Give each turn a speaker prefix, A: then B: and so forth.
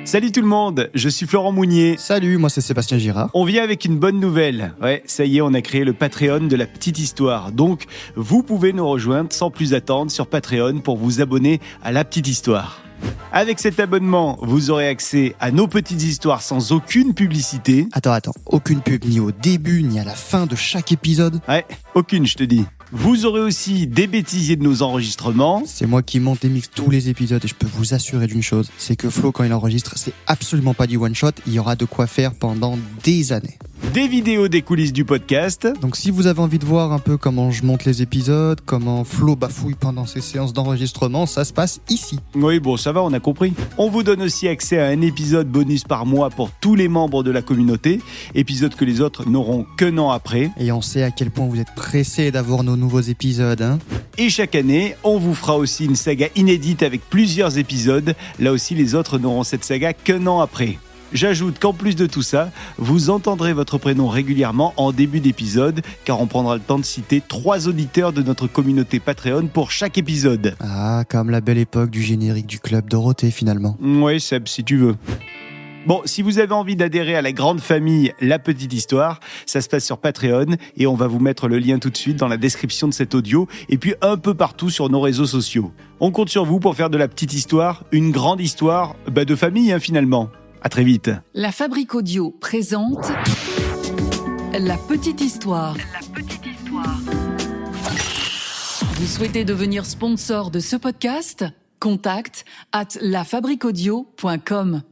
A: Salut tout le monde, je suis Florent Mounier.
B: Salut, moi c'est Sébastien Girard.
A: On vient avec une bonne nouvelle. Ouais, ça y est, on a créé le Patreon de la petite histoire. Donc, vous pouvez nous rejoindre sans plus attendre sur Patreon pour vous abonner à la petite histoire. Avec cet abonnement, vous aurez accès à nos petites histoires sans aucune publicité.
B: Attends, aucune pub ni au début ni à la fin de chaque épisode.
A: Ouais, aucune, je te dis. Vous aurez aussi des bêtisiers de nos enregistrements.
B: C'est moi qui monte et mixe tous les épisodes et je peux vous assurer d'une chose, c'est que Flo, quand il enregistre, c'est absolument pas du one shot, il y aura de quoi faire pendant des années.
A: Des vidéos des coulisses du podcast.
B: Donc si vous avez envie de voir un peu comment je monte les épisodes, comment Flo bafouille pendant ses séances d'enregistrement, ça se passe ici.
A: Oui, bon, ça va, on a compris. On vous donne aussi accès à un épisode bonus par mois pour tous les membres de la communauté, épisode que les autres n'auront qu'un an après.
B: Et on sait à quel point vous êtes pressés d'avoir nos nouveaux épisodes, hein.
A: Et chaque année, on vous fera aussi une saga inédite avec plusieurs épisodes. Là aussi, les autres n'auront cette saga qu'un an après. J'ajoute qu'en plus de tout ça, vous entendrez votre prénom régulièrement en début d'épisode, car on prendra le temps de citer 3 auditeurs de notre communauté Patreon pour chaque épisode.
B: Ah, comme la belle époque du générique du Club Dorothée finalement.
A: Ouais, Seb, si tu veux. Bon, si vous avez envie d'adhérer à la grande famille La Petite Histoire, ça se passe sur Patreon et on va vous mettre le lien tout de suite dans la description de cet audio et puis un peu partout sur nos réseaux sociaux. On compte sur vous pour faire de La Petite Histoire une grande histoire de famille finalement. À très vite.
C: La Fabrique Audio présente La Petite Histoire. La Petite Histoire. Vous souhaitez devenir sponsor de ce podcast ? Contact @lafabriqueaudio.com.